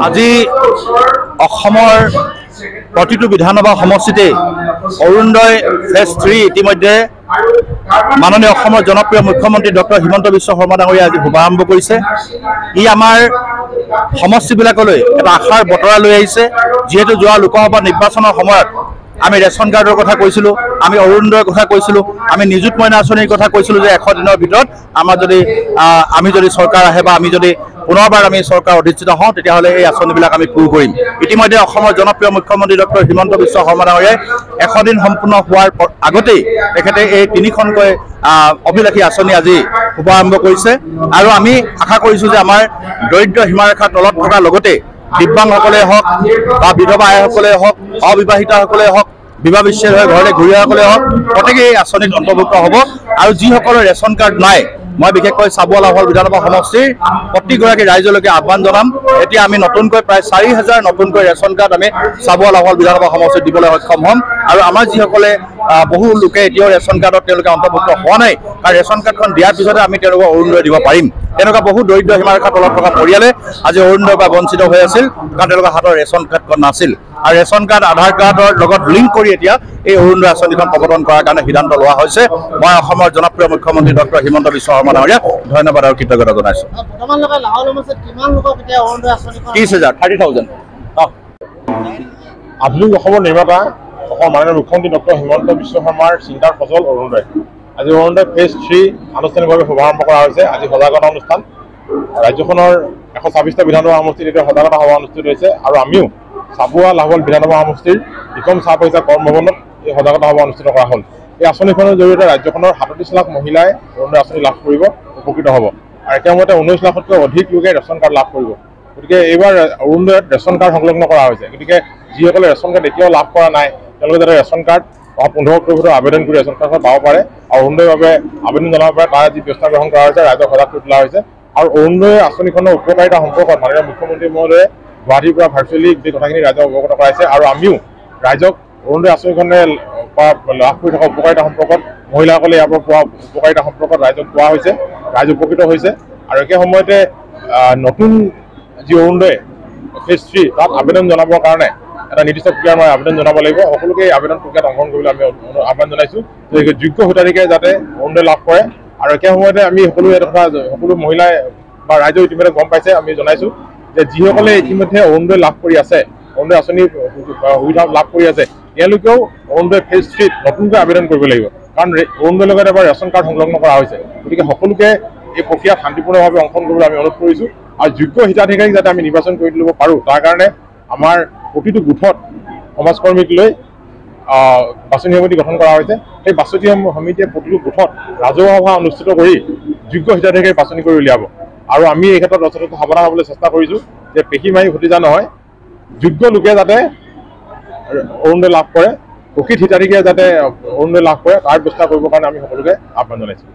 আজি অসমৰ প্ৰতিটো বিধানসভা সমষ্টিতে অৰুণোদয় ফেজ 3 ইতিমধ্যে মাননীয় অসমৰ জনপ্ৰিয় মুখ্যমন্ত্ৰী ডক্টৰ হিমন্ত বিশ্ব শৰ্মা ডাঙৰীয়াই আজি শুভাৰম্ভ কৰিছে। ই আমাৰ সমষ্টিবিলাকলৈ এটা আশাৰ বতৰা লৈ আহিছে। যিহেতু যোৱা লোকসভা নিৰ্বাচনৰ সময়ত আমি ৰেচন কাৰ্ডৰ কথা কৈছিলোঁ, আমি অৰুণোদয়ৰ কথা কৈছিলোঁ, আমি নিযুত মইনা আঁচনিৰ কথা কৈছিলোঁ যে 100 দিনৰ ভিতৰত আমাৰ আমি যদি চৰকাৰ আহে বা আমি যদি পুনৰবাৰ আমি চৰকাৰ অধিষ্ঠিত হওঁ তেতিয়াহ'লে এই আঁচনিবিলাক আমি পূৰ কৰিম। ইতিমধ্যে অসমৰ জনপ্ৰিয় মুখ্যমন্ত্ৰী ডক্টৰ হিমন্ত বিশ্ব শৰ্মা ডাঙৰীয়াই 100 দিন সম্পূৰ্ণ হোৱাৰ আগতেই তেখেতে এই 3খনকৈ অভিলাষী আঁচনি আজি শুভাৰম্ভ কৰিছে। আৰু আমি আশা কৰিছোঁ যে আমাৰ দৰিদ্ৰ সীমাৰেখাৰ তলত থকাৰ লগতে দিব্যাংগসকলে হওক বা বিধৱা আইসকলে হওক, অবিবাহিতাসকলে হওক, বিবাহ বিচ্ছেদ হৈ ঘৰলৈ ঘূৰি অহাসকলে হওক, প্ৰত্যেকেই এই আঁচনিত অন্তৰ্ভুক্ত হ'ব। আৰু যিসকলৰ ৰেচন কাৰ্ড নাই, মই বিশেষকৈ চাবুৱা লাহোৱাল বিধানসভা সমষ্টিৰ প্ৰতিগৰাকী ৰাইজলৈকে আহ্বান জনাম। এতিয়া আমি নতুনকৈ প্ৰায় 4000 নতুনকৈ ৰেচন কাৰ্ড আমি চাবুৱা লাহোৱাল বিধানসভা সমষ্টিত দিবলৈ সক্ষম হ'ম। আৰু আমাৰ যিসকলে বহু লোকে এতিয়াও ৰেচন কাৰ্ডত তেওঁলোকে অন্তৰ্ভুক্ত হোৱা নাই, কাৰণ ৰেচন কাৰ্ডখন দিয়াৰ পিছতে আমি তেওঁলোকক অৰুণোদয় দিব পাৰিম। তেনেকুৱা বহু দৰিদ্ৰ সীমাৰেখাৰ তলত থকা পৰিয়ালে আজি অৰুণোদয়ৰ পৰা বঞ্চিত হৈ আছিল, কাৰণ তেওঁলোকৰ হাতৰ ৰেচন কাৰ্ডখন নাছিল। আৰু ৰেচন কাৰ্ড আধাৰ কাৰ্ডৰ লগত লিংক কৰি এতিয়া এই অৰুণোদয় আঁচনিখন প্ৰৱৰ্তন কৰাৰ কাৰণে সিদ্ধান্ত লোৱা হৈছে। মই অসমৰ জনপ্ৰিয় মুখ্যমন্ত্ৰী ডক্টৰ হিমন্ত বিশ্ব শৰ্মা ডাঙৰীয়াক ধন্যবাদ আৰু কৃতজ্ঞতা জনাইছোঁ। 30,000 আধুনিক অসমৰ নিৰ্মাতা অসমৰ মাননীয় মুখ্যমন্ত্ৰী ডক্টৰ হিমন্ত বিশ্ব শৰ্মাৰ চিন্তাৰ ফচল অৰুণোদয়। আজি অৰুণোদয় ফেজ 3 আনুষ্ঠানিকভাৱে শুভাৰম্ভ কৰা হৈছে। আজি সজাগতা অনুষ্ঠান ৰাজ্যখনৰ 126টা বিধানসভা সমষ্টিত এতিয়া সজাগতা সভা অনুষ্ঠিত হৈছে। আৰু আমিও চাবুৱা লাহোৱাল বিধানসভা সমষ্টিৰ নিকম চাহ পইচা কৰ্মভৱনত এই সজাগতা সভা অনুষ্ঠিত কৰা হ'ল। এই আঁচনিখনৰ জৰিয়তে ৰাজ্যখনৰ 37 লাখ মহিলাই অৰুণোদয় আঁচনি লাভ কৰিব, উপকৃত হ'ব। আৰু একেমতে 19 লাখতকৈ অধিক লোকে ৰেচন কাৰ্ড লাভ কৰিব। গতিকে এইবাৰ অৰুণোদয়ত ৰেচন কাৰ্ড সংলগ্ন কৰা হৈছে। গতিকে যিসকলে ৰেচন কাৰ্ড এতিয়াও লাভ কৰা নাই, তেওঁলোকে যাতে ৰেচন কাৰ্ড 15 অক্টোবৰ ভিতৰত আবেদন কৰি ৰেচন কাৰ্ডখন পাব পাৰে আৰু অৰুণোদয়ৰ বাবে আবেদন জনাব পাৰে। তাৰ যি ব্যৱস্থা গ্ৰহণ কৰা হৈছে, ৰাইজক সজাগ কৰি তোলা হৈছে। আৰু অৰুণোদয় আঁচনিখনৰ উপকাৰিতা সম্পৰ্কত মাননীয় মুখ্যমন্ত্ৰী মহোদয়ে গুৱাহাটীৰ পৰা ভাৰ্চুৱেলি গোটেই কথাখিনি ৰাইজক অৱগত কৰাইছে। আৰু আমিও ৰাইজক অৰুণোদয় আঁচনিখনে লাভ কৰি থকা উপকাৰিতা সম্পৰ্কত, মহিলাসকলে ইয়াৰ পৰা পোৱা উপকাৰিতা সম্পৰ্কত ৰাইজক কোৱা হৈছে, ৰাইজ উপকৃত হৈছে। আৰু একে সময়তে নতুন যি অৰুণোদয় ফেজ 3 তাত আবেদন জনাবৰ কাৰণে এটা নিৰ্দিষ্ট প্ৰক্ৰিয়াৰ মই আবেদন জনাব লাগিব। সকলোকে এই আবেদন প্ৰক্ৰিয়াত অংশগ্ৰহণ কৰিবলৈ আমি আহ্বান জনাইছোঁ যে যোগ্য ভোটাধিকাৰীয়ে যাতে অৰুণোদয় লাভ কৰে। আৰু একে সময়তে আমি সকলো মহিলাই বা ৰাইজে ইতিমধ্যে গম পাইছে, আমি জনাইছোঁ যে যিসকলে ইতিমধ্যে অৰুণোদয় লাভ কৰি আছে, অৰুণোদয় আঁচনিৰ সুবিধা লাভ কৰি আছে, তেওঁলোকেও অৰুণোদয় ফেজ 3 নতুনকৈ আবেদন কৰিব লাগিব। কাৰণ অৰুণোদয়ৰ লগত এবাৰ ৰেচন কাৰ্ড সংলগ্ন কৰা হৈছে। গতিকে সকলোকে এই প্ৰক্ৰিয়াত শান্তিপূৰ্ণভাৱে অংশগ্ৰহণ কৰিবলৈ আমি অনুৰোধ কৰিছোঁ। আৰু যোগ্য হিতাধিকাৰীক যাতে আমি নিৰ্বাচন কৰি ল'ব পাৰোঁ, তাৰ কাৰণে আমাৰ প্ৰতিটো গোটত সমাজকৰ্মীক লৈ বাছনি সমিতি গঠন কৰা হৈছে। সেই বাছনি সমিতিয়ে প্ৰতিটো গোটত ৰাজহুৱা সভা অনুষ্ঠিত কৰি যোগ্য হিতাধিকাৰী বাছনি কৰি উলিয়াব। আৰু আমি এই ক্ষেত্ৰত যথেষ্ট সাৱধান হ'বলৈ চেষ্টা কৰিছোঁ যে পেশী মাৰি ভতিজা নহয়, যোগ্য লোকে যাতে অৰুণোদয় লাভ কৰে, প্ৰকৃত হিতাধিকাৰীয়ে যাতে অৰুণোদয় লাভ কৰে, তাৰ ব্যৱস্থা কৰিবৰ কাৰণে আমি সকলোকে আহ্বান জনাইছোঁ।